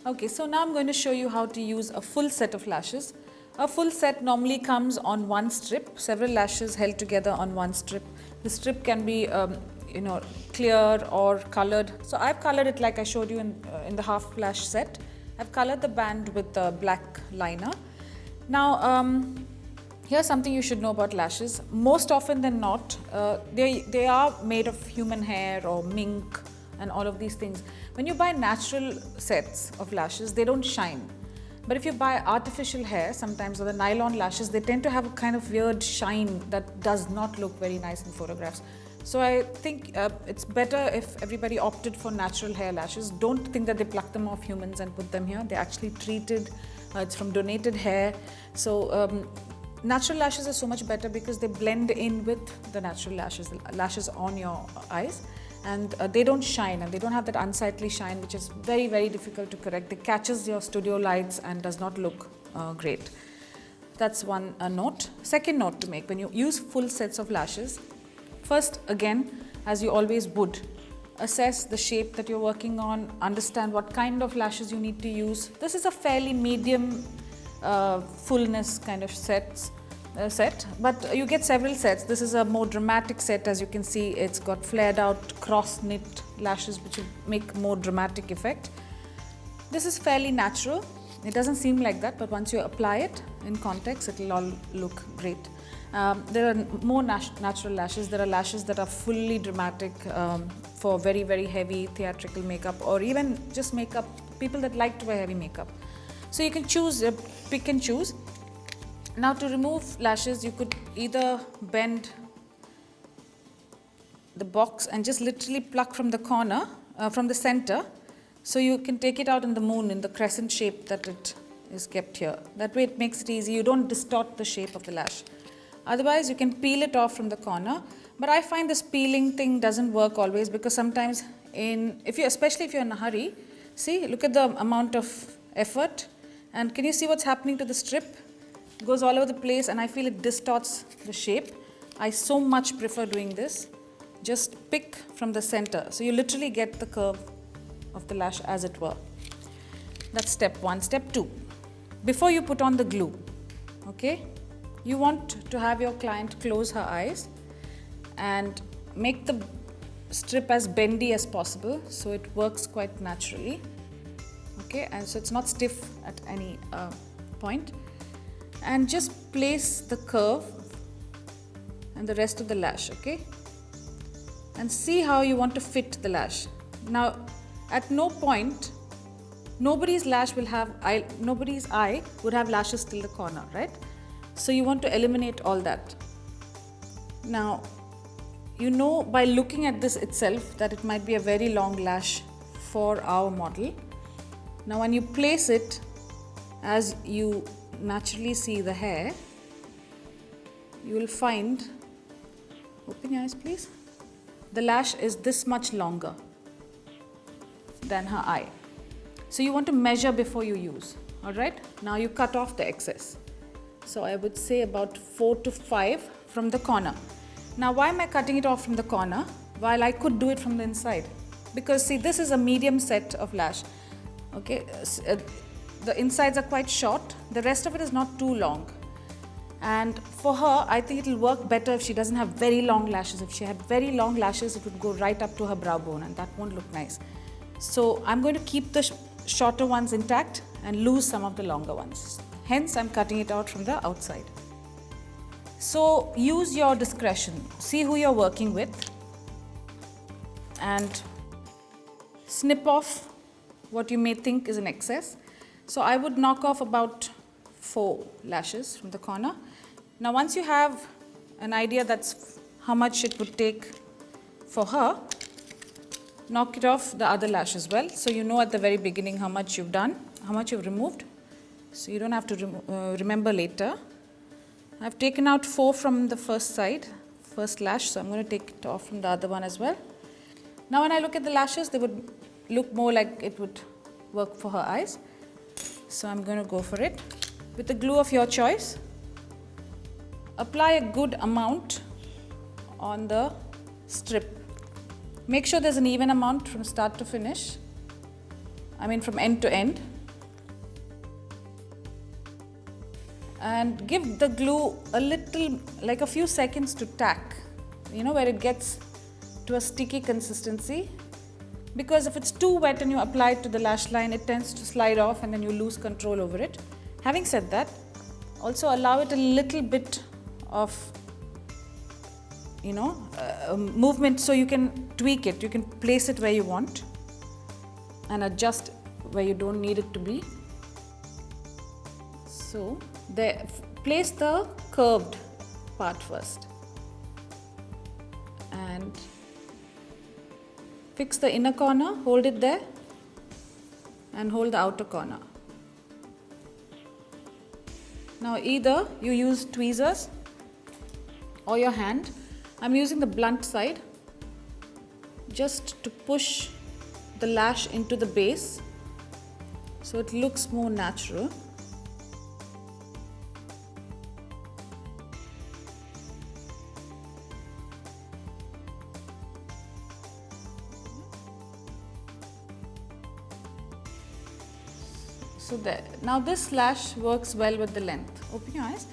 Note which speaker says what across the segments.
Speaker 1: Okay, so now I'm going to show you how to use a full set of lashes. A full set normally comes on one strip, several lashes held together on one strip. The strip can be clear or colored. So I've colored it like I showed you in the half lash set. I've colored the band with the black liner. Now here's something you should know about lashes. Most often than not, they are made of human hair or mink and all of these things. When you buy natural sets of lashes, they don't shine. But if you buy artificial hair, sometimes, or the nylon lashes, they tend to have a kind of weird shine that does not look very nice in photographs. So I think it's better if everybody opted for natural hair lashes. Don't think that they pluck them off humans and put them here. They're actually treated, it's from donated hair. So natural lashes are so much better because they blend in with the natural lashes on your eyes. And they don't shine, and they don't have that unsightly shine, which is very, very difficult to correct. It catches your studio lights and does not look great. That's one note. Second note to make: when you use full sets of lashes, first, again, as you always would, assess the shape that you're working on, understand what kind of lashes you need to use. This is a fairly medium fullness kind of set, but you get several sets. This is a more dramatic set. As you can see, it's got flared out cross knit lashes which will make more dramatic effect. This is fairly natural. It doesn't seem like that, but once you apply it in context, it will all look great. There are more natural lashes. There are lashes that are fully dramatic for very, very heavy theatrical makeup, or even just makeup, people that like to wear heavy makeup. So you can choose, pick and choose. Now, to remove lashes, you could either bend the box and just literally pluck from the corner, from the center, so you can take it out in the moon in the crescent shape that it is kept here. That way it makes it easy. You don't distort the shape of the lash. Otherwise, you can peel it off from the corner. But I find this peeling thing doesn't work always, because sometimes, especially if you're in a hurry, see, look at the amount of effort. And can you see what's happening to the strip? It goes all over the place, and I feel it distorts the shape. I so much prefer doing this. Just pick from the center. So you literally get the curve of the lash as it were. That's step one. Step two, before you put on the glue, okay, you want to have your client close her eyes and make the strip as bendy as possible so it works quite naturally. Okay, and so it's not stiff at any point. And just place the curve and the rest of the lash, okay? And see how you want to fit the lash. Now, at no point, nobody's eye would have lashes till the corner, right? So you want to eliminate all that. Now, you know by looking at this itself that it might be a very long lash for our model. Now, when you place it, as you naturally see the hair, you will find, open your eyes please, the lash is this much longer than her eye. So you want to measure before you use, all right? Now you cut off the excess. So I would say about 4 to 5 from the corner. Now, why am I cutting it off from the corner while I could do it from the inside? Because see, this is a medium set of lash, okay? The insides are quite short, the rest of it is not too long. And for her, I think it will work better if she doesn't have very long lashes. If she had very long lashes, it would go right up to her brow bone, and that won't look nice. So I'm going to keep the shorter ones intact and lose some of the longer ones. Hence, I'm cutting it out from the outside. So use your discretion. See who you're working with and snip off what you may think is an excess. So I would knock off about 4 lashes from the corner. Now, once you have an idea that's how much it would take for her, knock it off the other lash as well. So you know at the very beginning how much you've done, how much you've removed. So you don't have to remember later. I've taken out 4 from the first lash, so I'm going to take it off from the other one as well. Now, when I look at the lashes, they would look more like it would work for her eyes. So I'm going to go for it. With the glue of your choice, apply a good amount on the strip. Make sure there's an even amount from start to finish. I mean from end to end. and give the glue a little, like a few seconds to tack, where it gets to a sticky consistency. Because if it's too wet and you apply it to the lash line, it tends to slide off and then you lose control over it. Having said that, also allow it a little bit of movement, so you can tweak it, you can place it where you want and adjust where you don't need it to be. So there, place the curved part first and fix the inner corner, hold it there and hold the outer corner. Now either you use tweezers or your hand. I'm using the blunt side just to push the lash into the base so it looks more natural. So there. Now this lash works well with the length. Open your eyes.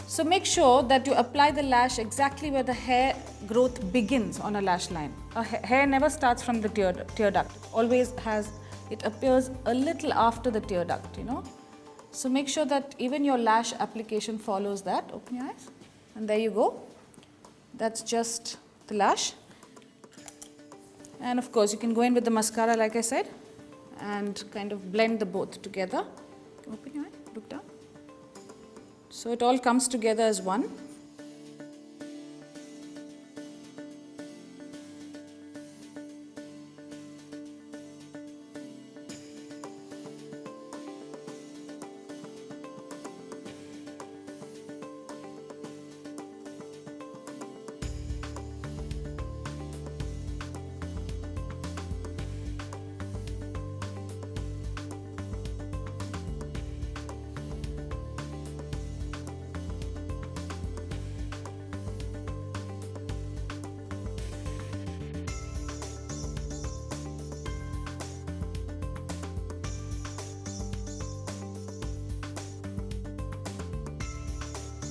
Speaker 1: So make sure that you apply the lash exactly where the hair growth begins on a lash line. Hair never starts from the tear duct. It appears a little after the tear duct, So make sure that even your lash application follows that. Open your eyes. And there you go. That's just the lash. And of course, you can go in with the mascara, like I said, and kind of blend the both together. Open your eye, look down. So it all comes together as one.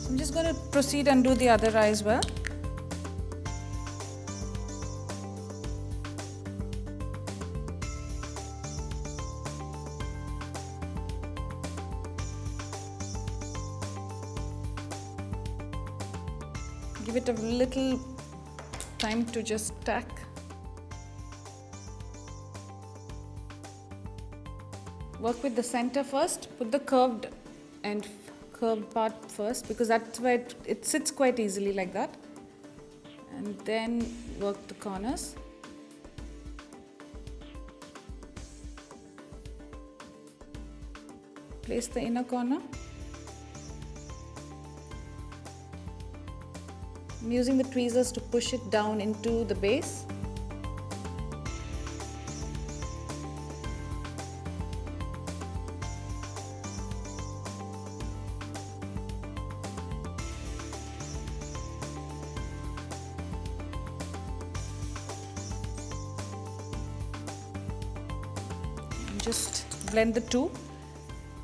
Speaker 1: I'm just going to proceed and do the other eye as well. Give it a little time to just tack. Work with the center first. Put the curved part first, because that's where it sits quite easily like that, and then work the corners. Place the inner corner. I'm using the tweezers to push it down into the base. Just blend the two.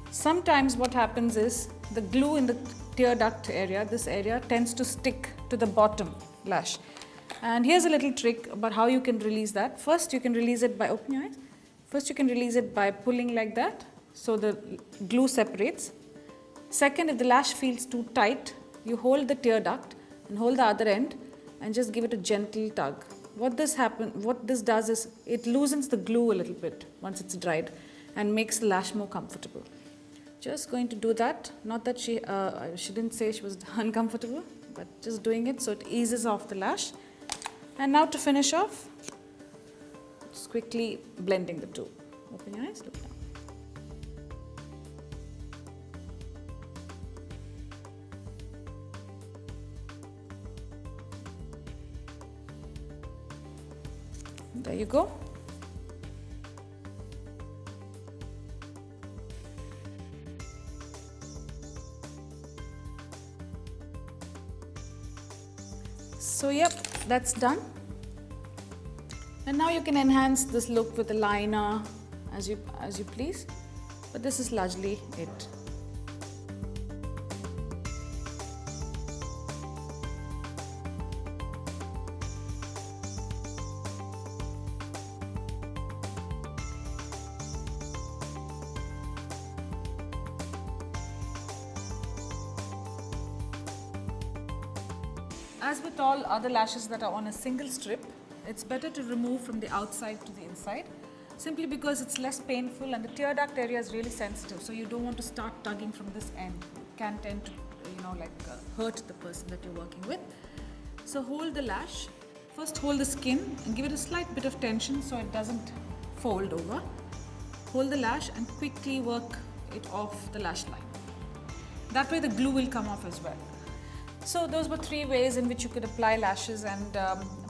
Speaker 1: Sometimes what happens is the glue in the tear duct area, this area, tends to stick to the bottom lash. And here's a little trick about how you can release that. First, you can release it by, open your eyes. First, you can release it by pulling like that, so the glue separates. Second, if the lash feels too tight, you hold the tear duct and hold the other end and just give it a gentle tug. What this does is it loosens the glue a little bit once it's dried and makes the lash more comfortable. Just going to do that. Not that she didn't say she was uncomfortable, but just doing it so it eases off the lash. And now to finish off, just quickly blending the two. Open your eyes, look down. There you go. So yep, that's done. And now you can enhance this look with a liner as you please. But this is largely it. As with all other lashes that are on a single strip, it's better to remove from the outside to the inside, simply because it's less painful and the tear duct area is really sensitive, so you don't want to start tugging from this end. It can tend to, hurt the person that you're working with. So hold the lash. First hold the skin and give it a slight bit of tension so it doesn't fold over. Hold the lash and quickly work it off the lash line. That way the glue will come off as well. So those were 3 ways in which you could apply lashes, and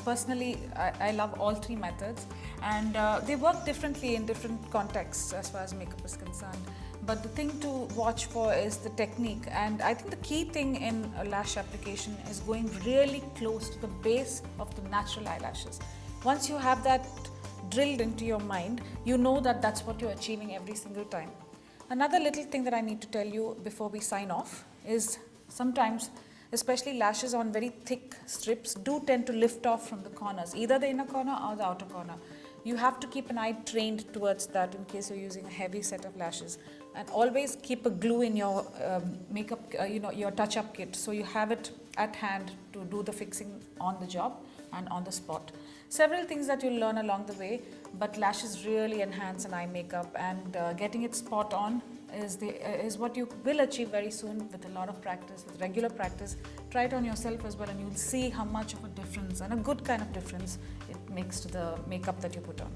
Speaker 1: personally I love all 3 methods, and they work differently in different contexts as far as makeup is concerned. But the thing to watch for is the technique, and I think the key thing in a lash application is going really close to the base of the natural eyelashes. Once you have that drilled into your mind, you know that that's what you're achieving every single time. Another little thing that I need to tell you before we sign off is sometimes, especially lashes on very thick strips, do tend to lift off from the corners, either the inner corner or the outer corner. You have to keep an eye trained towards that in case you're using a heavy set of lashes. And always keep a glue in your makeup, your touch-up kit, so you have it at hand to do the fixing on the job and on the spot. Several things that you'll learn along the way, but lashes really enhance an eye makeup, and getting it spot on is what you will achieve very soon with a lot of practice, with regular practice. Try it on yourself as well, and you'll see how much of a difference, and a good kind of difference, it makes to the makeup that you put on.